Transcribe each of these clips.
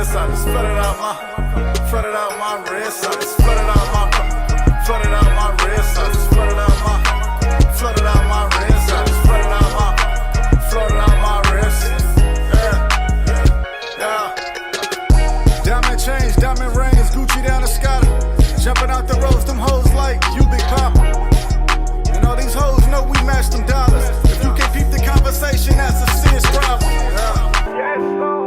wrist. I just flooded out my wrist. I just flooded out my wrist. I just flooded out my wrist. I just flooded out my wrist. Yeah. Diamond chains, diamond rings, Gucci down the sky. Jumping out the roads, them hoes like you big papa. And all these hoes know we match them dollars. If you can't peep the conversation, that's a serious problem. Yeah.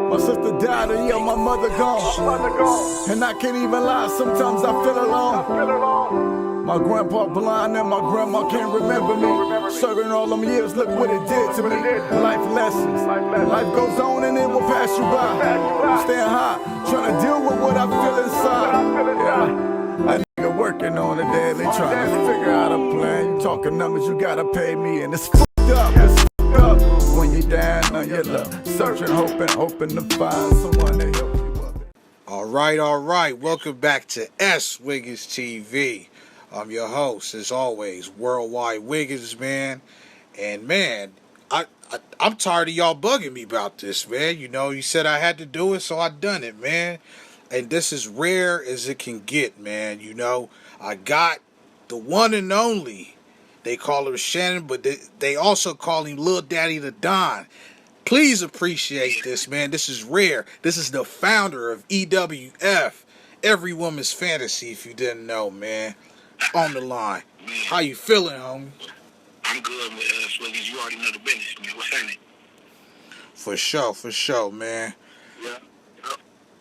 My sister died and yeah, my mother gone. And I can't even lie, sometimes I feel alone. My grandpa blind and my grandma can't remember me. Serving all them years, look what it did to me. Life lessons. Life goes on and it will pass you by. I'm staying high, trying to deal with what I feel inside. Yeah. A nigga working on a daily, trying to figure out a plan. You talking numbers, you gotta pay me, and it's fucked up. It's fucked up when you down on your luck, searching, hoping to find someone to help you up. All right. Welcome back to S.WigginsTV. I'm your host, as always, Worldwide Wiggins, man. And man, I'm tired of y'all bugging me about this, man. You know, you said I had to do it, so I done it, man. And this is rare as it can get, man. You know, I got the one and only. They call him Shannon, but they also call him Lil Daddy the Don. Please appreciate this, man. This is rare. This is the founder of EWF, Every Woman's Fantasy, if you didn't know, man. On the line. How you feeling, homie? I'm good, man. Wiggins, you already know the business, man. What's happening? For sure, man. Yeah.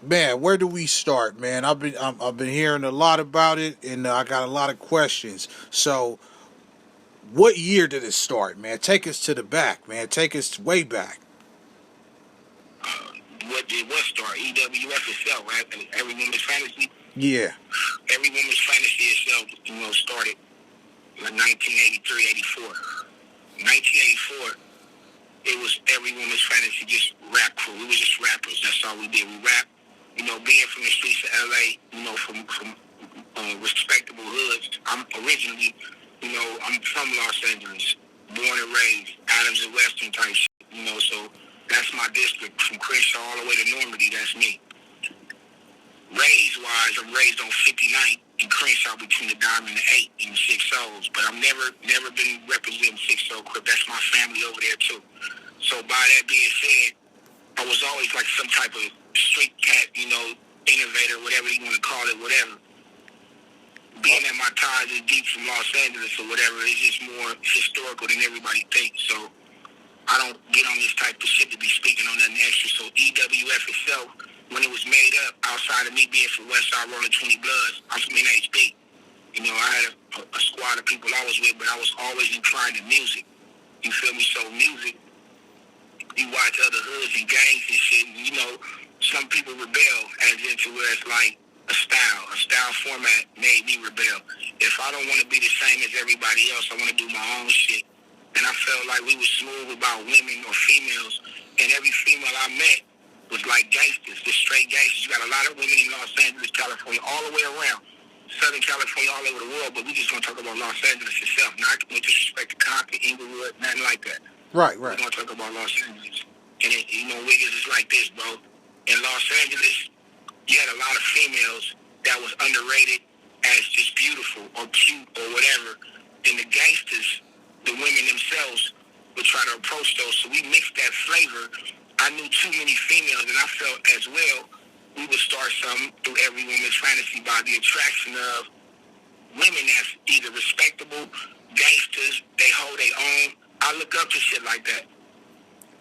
Man, where do we start, man? I've been hearing a lot about it, and I got a lot of questions. So, what year did it start, man? Take us to the back, man. Take us way back. What start? EWF itself, right? Every Woman's Fantasy. Yeah. Every Woman's Fantasy itself, started in 1983, 84. 1984, it was Every Woman's Fantasy, just rap crew. We were just rappers. That's all we did. We rap. Being from the streets of LA, from respectable hoods. I'm originally, I'm from Los Angeles, born and raised, Adams and Western type shit, so that's my district. From Crenshaw all the way to Normandy, that's me. Raised-wise, I'm raised on 59th in Crenshaw between the Diamond and the 8 and the 6-0s, but I've never been representing 6-0 Crip. That's my family over there, too. So by that being said, I was always like some type of street cat, innovator, whatever you want to call it, whatever. Being that my ties is deep from Los Angeles or whatever, it's just more historical than everybody thinks. So I don't get on this type of shit to be speaking on nothing extra. So EWF itself, when it was made up, outside of me being from Westside Rolling 20 Bloods, I'm from NHB. I had a squad of people I was with, but I was always inclined to music. You feel me? So music, you watch other hoods and gangs and shit, and some people rebel as into where it's like a style format made me rebel. If I don't want to be the same as everybody else, I want to do my own shit. And I felt like we were smooth about women or females, and every female I met was like gangsters, the straight gangsters. You got a lot of women in Los Angeles, California, all the way around. Southern California, all over the world, but we just going to talk about Los Angeles itself. Not with disrespect to Compton, Inglewood, nothing like that. Right. We're going to talk about Los Angeles. And, Wiggins is like this, bro. In Los Angeles, you had a lot of females that was underrated as just beautiful or cute or whatever. And the gangsters, the women themselves, would try to approach those. So we mixed that flavor. I knew too many females, and I felt as well we would start something through Every Woman's Fantasy by the attraction of women that's either respectable, gangsters, they hold their own. I look up to shit like that.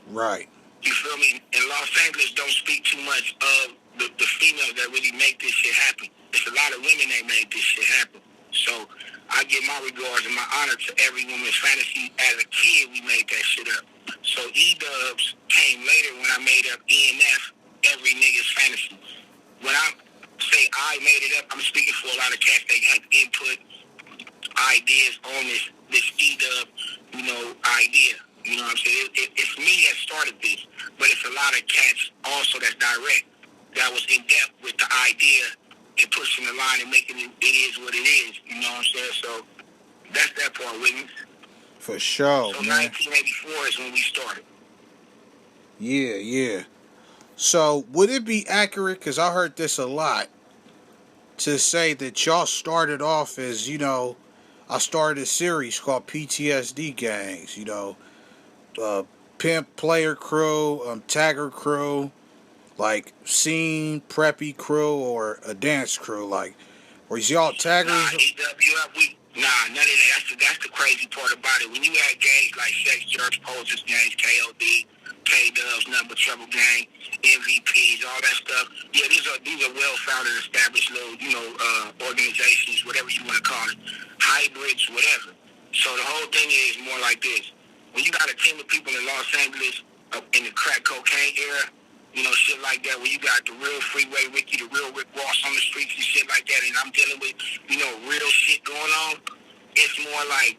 Right. You feel me? And Los Angeles don't speak too much of the females that really make this shit happen. It's a lot of women that make this shit happen. So I give my regards and my honor to Every Woman's Fantasy. As a kid, we made that shit up. So E-Dubs came later when I made up ENF, Every Nigga's Fantasy. When I say I made it up, I'm speaking for a lot of cats that have input, ideas on this E-Dub, idea. You know what I'm saying? It's me that started this, but it's a lot of cats also that's direct, that was in depth with the idea and pushing the line and making it is what it is. You know what I'm saying? So that's that part, Wiggins. For sure, so man. 1984 is when we started. Yeah. So would it be accurate? Because I heard this a lot to say that y'all started off as I started a series called PTSD gangs. Uh, pimp player crew, tagger crew, like scene preppy crew, or a dance crew. Like, was y'all Nah, taggers? EWF, none of that. That's the crazy part about it. When you had gangs like Sex, Church, Posers gangs, KOD, K-Dubs, Number Trouble Gang, MVPs, all that stuff. Yeah, these are well-founded, established little, organizations, whatever you want to call it, hybrids, whatever. So the whole thing is more like this. When you got a team of people in Los Angeles in the crack cocaine era, shit like that, where you got the real Freeway Ricky, the real Rick Ross on the streets and shit like that, and I'm dealing with, real shit going on, it's more like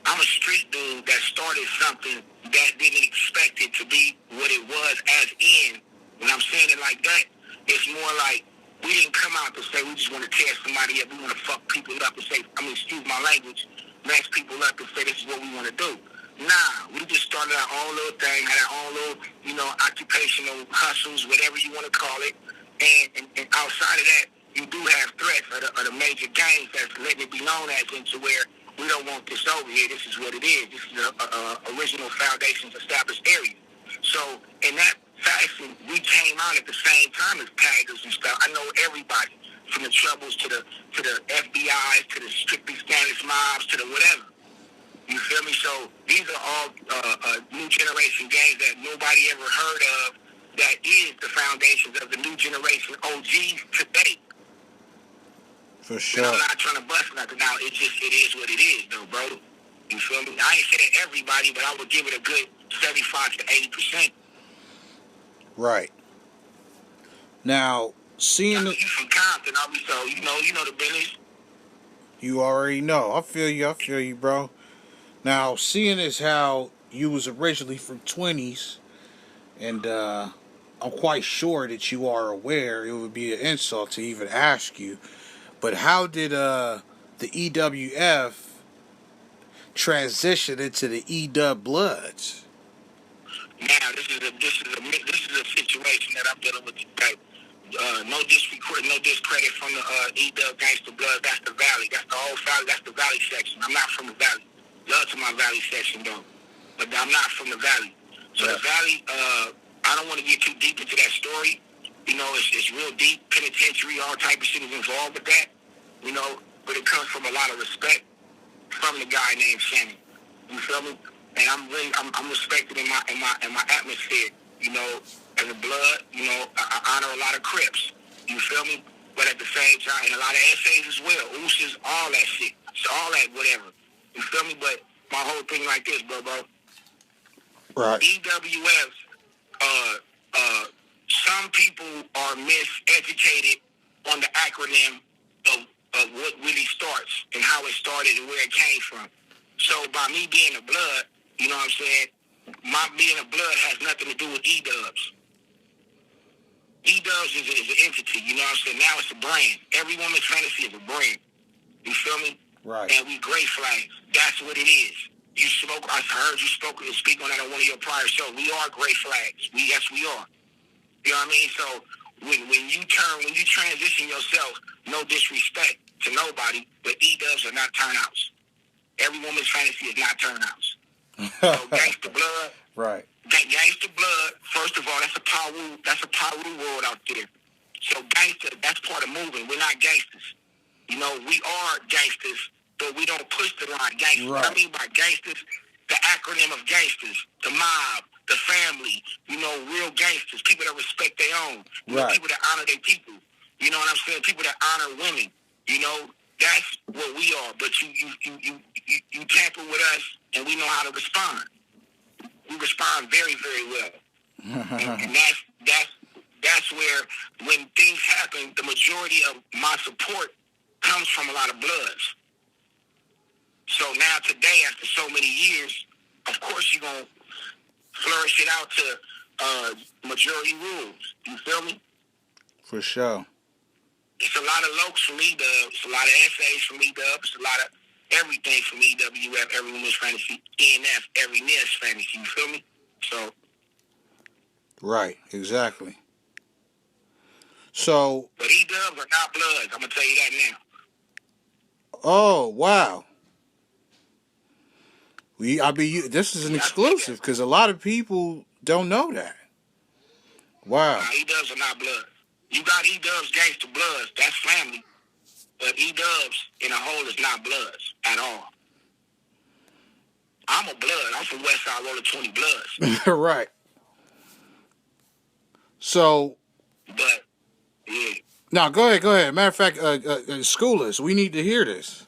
I'm a street dude that started something that didn't expect it to be what it was as in. When I'm saying it like that, it's more like we didn't come out to say we just want to tear somebody up, we want to fuck people up and say, excuse my language, mess people up and say this is what we want to do. Nah, we just started our own little thing, had our own little, occupational hustles, whatever you want to call it. And outside of that, you do have threats of the major gangs that's letting it be known as into where we don't want this over here. This is what it is. This is a original foundations established area. So in that fashion, we came out at the same time as taggers and stuff. I know everybody from the Troubles to the FBI's to the Strictly Stainless Mobs to the whatever. You feel me? So these are all new generation gangs that nobody ever heard of. That is the foundations of the new generation OGs today. For sure. And I'm not trying to bust nothing out. It is what it is, though, bro. You feel me? I ain't saying everybody, but I would give it a good 75 to 80%. Right. Now, seeing you from Compton, so you know the business. You already know. I feel you, bro. Now, seeing as how you was originally from 20s, and I'm quite sure that you are aware, it would be an insult to even ask you, but how did the EWF transition into the EW Bloods? Now, this is a situation that I'm dealing with today. No discredit from the EW Gangsta Blood. That's the Valley. That's the whole Valley. That's the Valley section. I'm not from the Valley. Love to my Valley section, though. But I'm not from the Valley. So the Valley, I don't want to get too deep into that story. It's real deep. Penitentiary, all type of shit is involved with that. But it comes from a lot of respect from the guy named Shannon. You feel me? And I'm respected in my atmosphere. As a Blood, I honor a lot of Crips. You feel me? But at the same time, and a lot of essays as well. Ooses, all that shit. It's all that whatever. You feel me? But my whole thing like this, bro. Right. EWF, some people are miseducated on the acronym of what really starts and how it started and where it came from. So by me being a Blood, you know what I'm saying, my being a Blood has nothing to do with E-Dubs. E-Dubs is an entity, you know what I'm saying? Now it's a brand. Every Woman's Fantasy is a brand. You feel me? Right. And we Gray Flags. That's what it is. I heard you speak on that on one of your prior shows. We are Gray Flags. Yes, we are. You know what I mean? So when you transition yourself, no disrespect to nobody, but E-Dubs are not turnouts. Every Woman's Fantasy is not turnouts. So Gangsta Blood. Right. Gangsta Blood, first of all, that's a Paru world out there. So gangster, that's part of moving. We're not gangsters. We are gangsters, but we don't push the line gangsters. Right. What I mean by gangsters, the acronym of gangsters, the mob, the family, real gangsters, people that respect their own, right. People that honor their people. You know what I'm saying? People that honor women. That's what we are. But you tamper with us, and we know how to respond. We respond very, very well. and that's where, when things happen, the majority of my support comes from a lot of Bloods. So now today, after so many years, of course you're going to flourish it out to majority rules. You feel me? For sure. It's a lot of lokes from EW. It's a lot of essays from EW. It's a lot of everything from EWF, Every Woman's Fantasy, ENF, Every Nigga's Fantasy. You feel me? So. Right, exactly. So. But E-Dubs are not Bloods. I'm gonna tell you that now. Oh wow. This is an exclusive because a lot of people don't know that. Wow. Nah, E-Dubs are not Bloods. You got E-Dubs, Gangsta Bloods. That's family. But E-Dubs in a whole is not Bloods at all. I'm a Blood. I'm from West Side Roller 20 Bloods. Right. So. But yeah. Now go ahead. Matter of fact, school us. We need to hear this.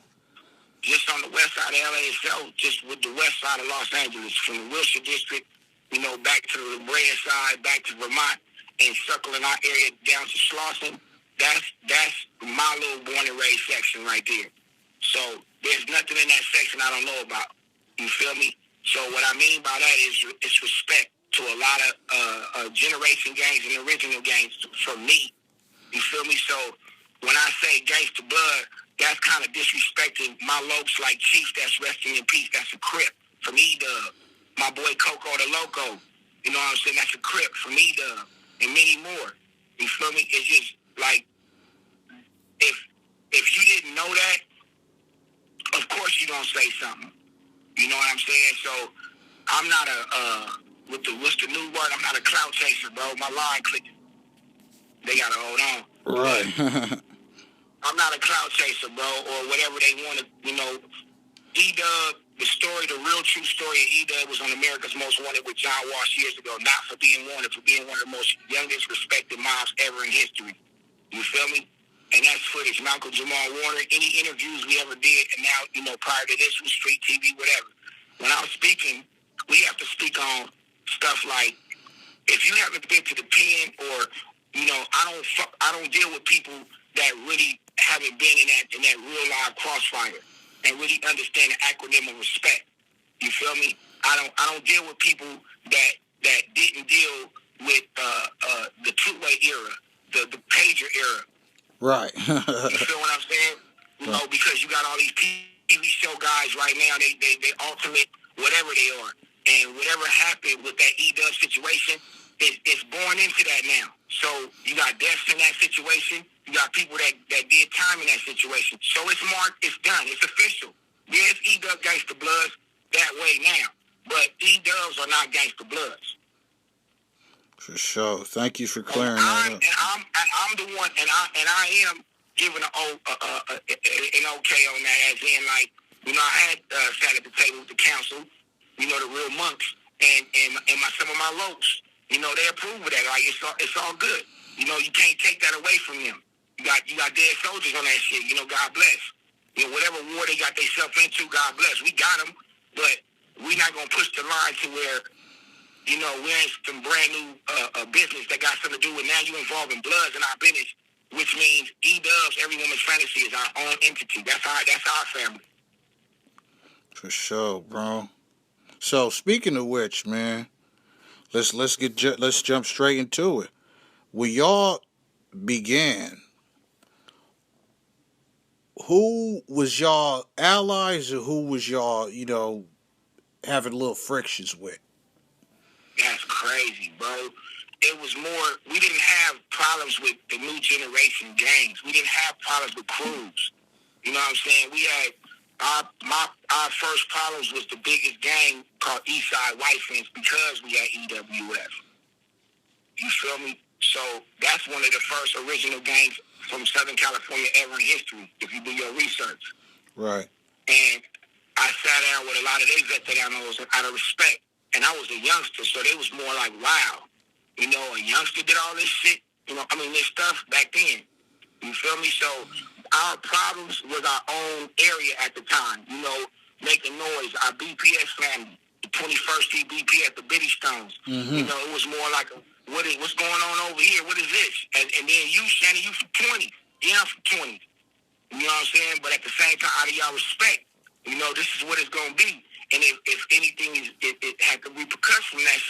Just on the west side of LA itself, just with the west side of Los Angeles, from the Wilshire district, back to the La Brea side, back to Vermont, and circling our area down to Slauson. That's my little born and raised section right there. So there's nothing in that section I don't know about. You feel me? So what I mean by that is it's respect to a lot of generation gangs and original gangs from me. You feel me? So when I say Gangsta Blood, that's kind of disrespecting my lokes like Chief, that's resting in peace. That's a Crip from E-Dub. My boy Coco the Loco, you know what I'm saying? That's a Crip from E-Dub, and many more. You feel me? It's just like, if you didn't know that, of course you're going to say something. You know what I'm saying? So I'm not what's the new word? I'm not a clout chaser, bro. My line clicking. They got to hold on. Right. I'm not a clout chaser, bro, or whatever they want to, E-Dub, the real true story of E-Dub was on America's Most Wanted with John Walsh years ago, not for being wanted, for being one of the most youngest respected moms ever in history. You feel me? And that's footage. Malcolm Jamal Warner, any interviews we ever did, and now, prior to this was Street TV, whatever. When I was speaking, we have to speak on stuff like, if you haven't been to the pen or, I don't deal with people that really haven't been in that real live crossfire and really understand the acronym of respect. You feel me? I don't deal with people that didn't deal with the two-way era, the pager era. Right. You feel what I'm saying? Because you got all these TV show guys right now, they ultimate whatever they are. And whatever happened with that E-Dub situation, it's born into that now. So you got deaths in that situation. You got people that did time in that situation. So it's marked, it's done, it's official. Yes, E-Dub Gangsta Bloods that way now. But E-Dubs are not Gangsta Bloods. For sure. Thank you for clearing that up. And I'm the one, and I am giving an okay on that, as in, like, I had sat at the table with the council, the real monks, and some of my lokes. They approve of that. Like, it's all good. You can't take that away from them. You got dead soldiers on that shit. God bless. Whatever war they got themselves into, God bless. We got them, but we're not gonna push the line to where, we're in some brand new business that got something to do with now you involved in Bloods in our business, which means E-Dubs, Every Woman's Fantasy, is our own entity. That's our family. For sure, bro. So speaking of which, man, let's jump straight into it. When y'all began, who was y'all allies or who was y'all, having little frictions with? That's crazy, bro. It was more, we didn't have problems with the new generation gangs. We didn't have problems with crews. You know what I'm saying? We had, our first problems was the biggest gang called Eastside White Fence because we had EWF. You feel me? So that's one of the first original gangs from Southern California ever in history, if you do your research. Right. And I sat down with a lot of these veteranos out of respect. And I was a youngster, so they was more like, wow, a youngster did all this shit, this stuff back then. You feel me? So our problems was our own area at the time, making noise, our BPS family, the 21st Street BPS, the Biddy Stones. Mm-hmm. It was more like, what's going on over here? What is this? And then you, Shannon, you from 20. Yeah, I'm from 20. You know what I'm saying? But at the same time, out of y'all respect, this is what it's going to be. And if anything it had the repercussions from that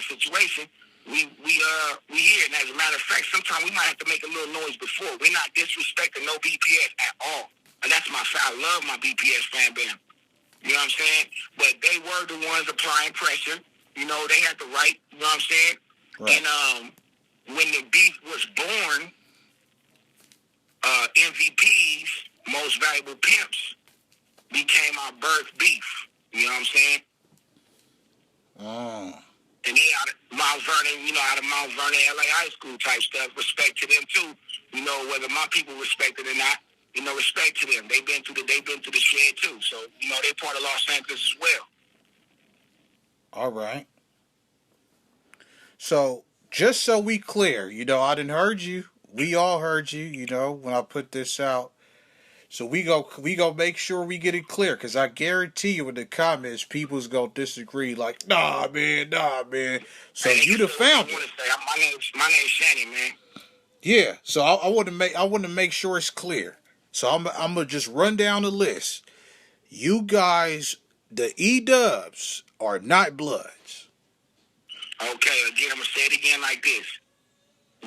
situation, we here. And as a matter of fact, sometimes we might have to make a little noise before. We're not disrespecting no BPS at all. And that's I love my BPS fan band. You know what I'm saying? But they were the ones applying pressure. They had the right. You know what I'm saying? Right. And when the beef was born, MVPs, most valuable pimps, became our birth beef. You know what I'm saying? Oh. And they out of Mount Vernon, out of Mount Vernon, LA high school type stuff. Respect to them too. Whether my people respect it or not, respect to them. They've been through the shed too. So, they're part of Los Angeles as well. All right. So, just so we clear, I done heard you. We all heard you, when I put this out. So we go make sure we get it clear, because I guarantee you in the comments, people's gonna disagree. Like, nah, man. So hey, you the founder. My name's Shannon, man. Yeah. So I want to make sure it's clear. So I'm gonna just run down the list. You guys, the E-Dubs, are not Bloods. Okay. Again, I'm gonna say it again like this.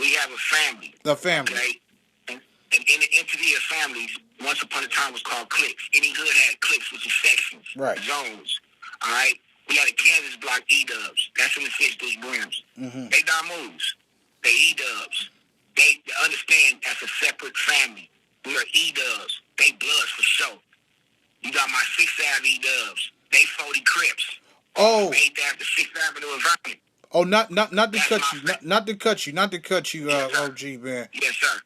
We have a family. The family. Okay. And in the entity of families, once upon a time was called cliques. Any hood had cliques, which is sections, right, zones. All right. We had a Kansas block E-Dubs. That's in the Fish Dish Brims. Mm-hmm. They Damoos. They E-Dubs. They understand that's a separate family. We are E-Dubs. They Bloods for sure. You got my 6th Ave E-Dubs. They 40 Crips. Oh. 8th Ave, 6th Avenue environment. Oh, not to cut you, not to cut you, yes, OG man. Yes, sir.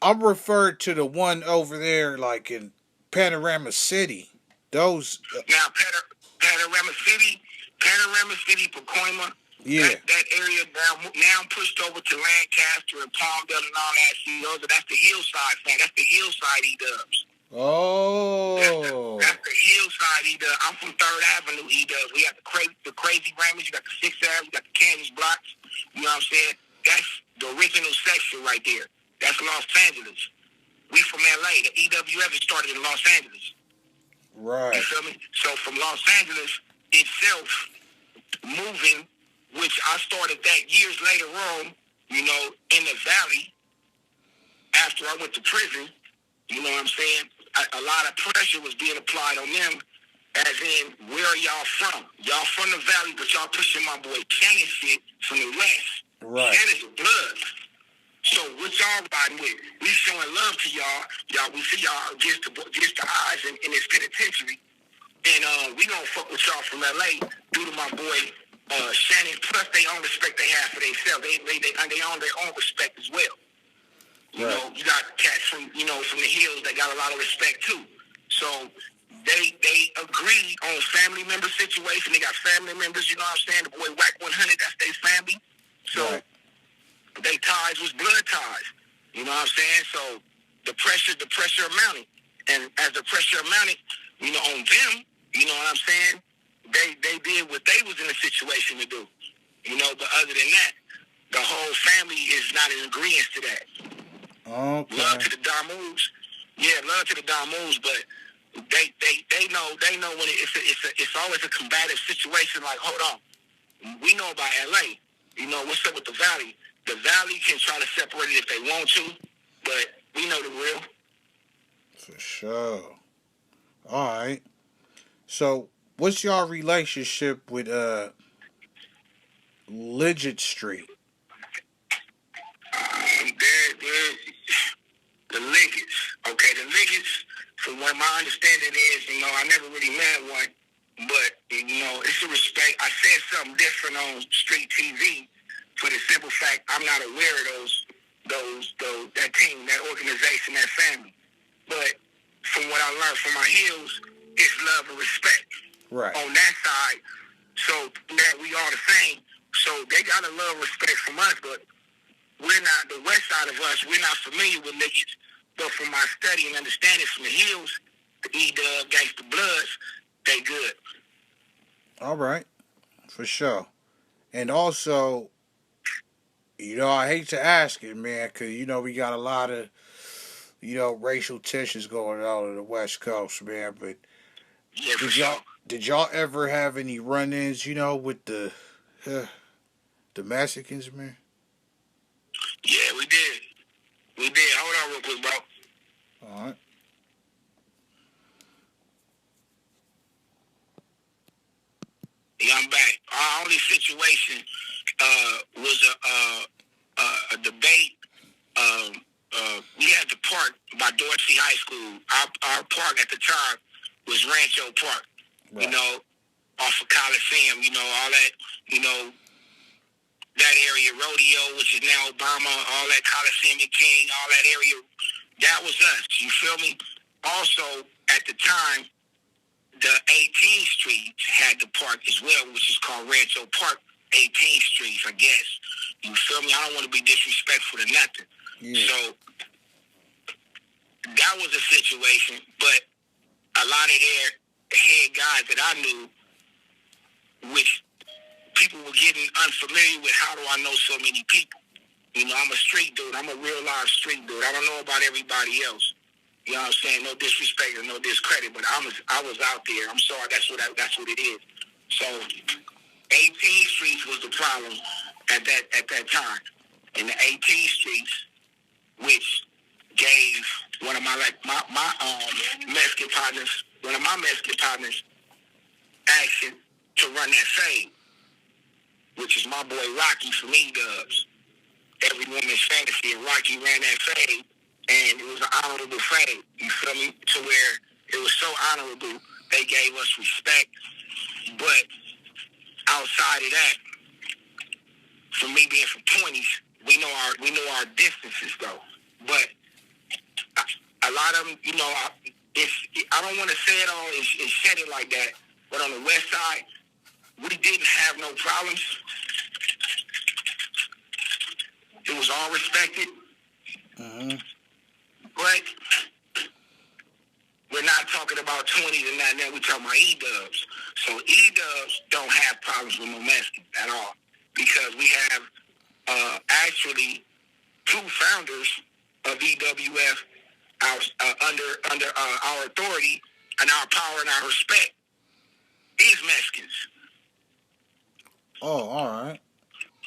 I'm referred to the one over there, like in Panorama City. Those. Now, Panorama City, Pacoima. Yeah. That area now pushed over to Lancaster and Palmdale and all that. See, that's the hillside thing. That's the hillside E-Dubs. Oh. That's the hillside E-Dubs. I'm from 3rd Avenue E-Dubs. We got the crazy Raymond's. You got the 6th Avenue. You got the Kansas blocks. You know what I'm saying? That's the original section right there. That's Los Angeles. We from LA. The EWF started in Los Angeles. Right. You feel me? So from Los Angeles itself, moving, which I started that years later on, in the valley, after I went to prison, you know what I'm saying? A lot of pressure was being applied on them, as in, where are y'all from? Y'all from the valley, but y'all pushing my boy Shannon shit from the west. Right. Shannon's a blood. So what y'all riding with? We showing love to y'all. We see y'all against the eyes in this penitentiary. And we gonna fuck with y'all from LA due to my boy Shannon. Plus they own respect they have for themselves. They own their own respect as well. You know, you got cats from from the hills that got a lot of respect too. So they agreed on family member situation. They got family members, you know what I'm saying? The boy Whack 100, that's their family. So they ties was blood ties. You know what I'm saying? So the pressure mounted. And as the pressure mounted, on them, you know what I'm saying? They did what they was in a situation to do. But other than that, the whole family is not in agreement to that. Okay. Love to the Damoos. Yeah, love to the Damoos, but they know when it's always a combative situation. Like, hold on, we know about LA. What's up with the Valley? The Valley can try to separate it if they want to, but we know the real. For sure. All right. So, what's your relationship with Legit Street? They're the Liggets. Okay, the Liggets, from what my understanding is, I never really met one, but, it's a respect. I said something different on street TV for the simple fact I'm not aware of that team, that organization, that family. But from what I learned from my heels, it's love and respect. Right. On that side, so that we all the same. So they got a love and respect from us, but we're not, the west side of us, we're not familiar with Liggets. But from my study and understanding from the hills, the E-Dub, Gangsta Bloods, they good. All right. For sure. And also, I hate to ask it, man, because, we got a lot of, racial tensions going on in the West Coast, man. But yeah, did y'all ever have any run-ins, with the Mexicans, man? Yeah, we did. Hold on real quick, bro. All right. Yeah, I'm back. Our only situation was a debate. We had the park by Dorsey High School. Our park at the time was Rancho Park. Right. You know, off of Coliseum. You know, all that. You know, that area, Rodeo, which is now Obama. All that Coliseum and King. All that area. That was us. You feel me? Also, at the time, the 18th Street had the park as well, which is called Rancho Park 18th Street, I guess. You feel me? I don't want to be disrespectful to nothing. Yeah. So, that was a situation, but a lot of their head guys that I knew, which people were getting unfamiliar with, how do I know so many people? You know, I'm a street dude. I'm a real live street dude. I don't know about everybody else. You know what I'm saying? No disrespect or no discredit, but I was out there. I'm sorry. That's what it is. So, 18th Streets was the problem at that time. In the 18th Streets, which gave one of my Mexican partners, action to run that fade, which is my boy Rocky from E-Dubs. Every woman's fantasy, and Rocky ran that fade, and it was an honorable fade. You feel me? To where it was so honorable, they gave us respect. But outside of that, for me being from 20s, we know our distances though. But a lot of them, you know, I don't want to say it all and said it like that. But on the west side, we didn't have no problems. It was all respected. Mm-hmm. But we're not talking about 20s and that. We're talking about E-Dubs. So E-Dubs don't have problems with no Mexicans at all, because we have actually two founders of EWF under our authority and our power and our respect is Mexicans. Oh, all right,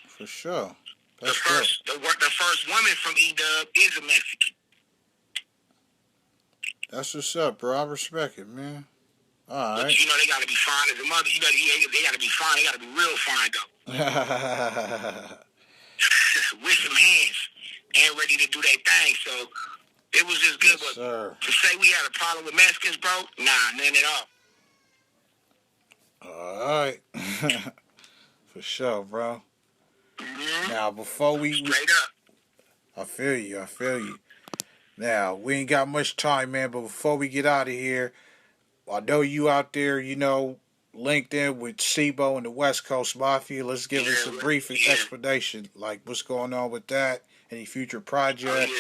for sure. The first woman from E-Dub is a Mexican. That's what's up, bro. I respect it, man. All right. But, you know, they got to be fine as a mother. They got to be fine. They got to be real fine, though. With some hands and ready to do their thing. So it was just good. Yes, but sir. To say we had a problem with Mexicans, bro, nah, none at all. All right. For sure, bro. Mm-hmm. Now, before we... Straight up. I feel you. Now, we ain't got much time, man, but before we get out of here, I know you out there, you know, linked in with SIBO and the West Coast Mafia. Let's give us a brief explanation, like what's going on with that, any future projects.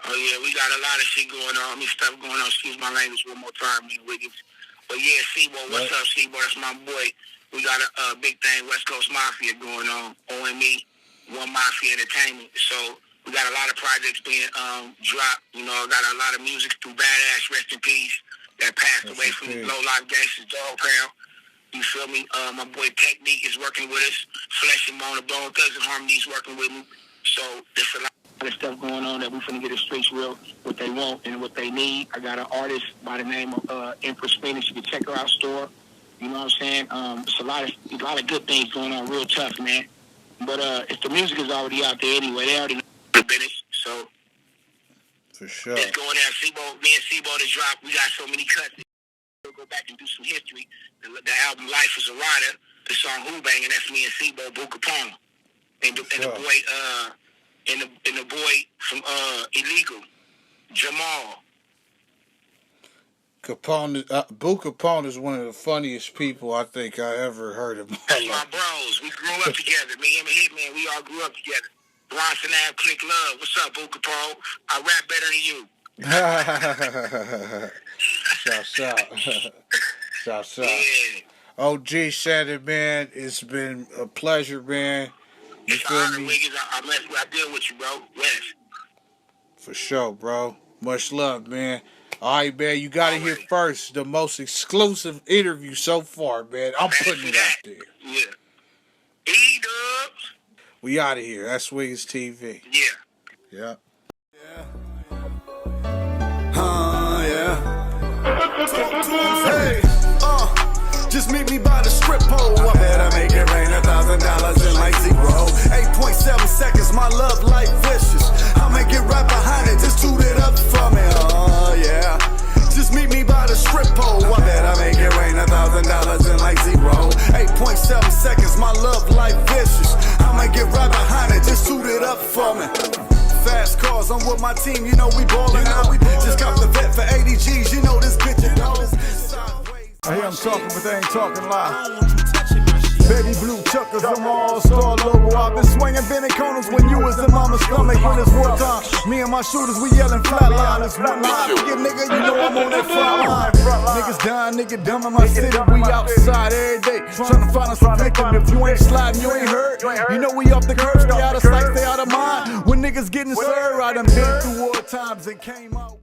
Oh, yeah, we got a lot of shit going on. Stuff going on. Excuse my language one more time, man, Wiggins. But yeah, SIBO, what's up, SIBO? That's my boy. We got a big thing, West Coast Mafia going on. OME, One Mafia Entertainment. So we got a lot of projects being dropped. You know, I got a lot of music through Badass, rest in peace, that passed away from Low Life Gangsters, Dog Pound. You feel me? My boy Technique is working with us. Flesh and Bone, Thugs and Harmony is working with me. So there's a lot of stuff going on that we finna get the streets real, what they want and what they need. I got an artist by the name of Empress Phoenix. You can check her out store. You know what I'm saying? It's a lot of good things going on, real tough, man. But if the music is already out there anyway, they already know the business. So for sure, it's going down. Me and SIBO to drop. We got so many cuts. We'll go back and do some history. The album Life is a Rider, the song Who Bang, and that's me and SIBO, Boo Capone, and the boy from Illegal, Jamal. Capone, Boo Capone is one of the funniest people I think I ever heard of. That's my bros. We grew up together. Me and Hitman, we all grew up together. Bronson Ave, Click Love. What's up, Boo Capone? I rap better than you. Shouts out. Yeah. OG Shannon, man, it's been a pleasure, man. You feel me? I deal with you, bro. Yes. For sure, bro. Much love, man. All right, man, you got to hear first the most exclusive interview so far, man. I'm putting it out there. Yeah. E-Dubs. We out of here. S.WigginsTV. Yeah. Yeah. Hey, just meet me by the strip pole. I better make it rain $1,000 in like zero. Hey, 8.7 seconds, my love life vicious. I'ma get right behind it, just toot it up for me. Oh yeah. Just meet me by the strip pole. I bet I make it rain $1,000 in like zero. 8.7 seconds, my love life vicious. I'ma get right behind it, just toot it up for me. Fast cars, I'm with my team, you know we ballin' out. Just cop the vet for 80 G's, you know this bitch is sideways. I hear I'm talking, but they ain't talking loud. Baby blue chuckers, I'm all-star logo. I've been swinging bending corners when you was in mama's stomach. When it's wartime, me and my shooters, we yelling flatliners. One line, yeah, nigga, you know I'm on that front line. Niggas dying, nigga dumb in my city. We outside every day, trying to find us a victim. If you ain't sliding, you ain't hurt. You know we off the curb, stay out of sight, stay out of mind. When niggas getting served, I done been through war times and came out.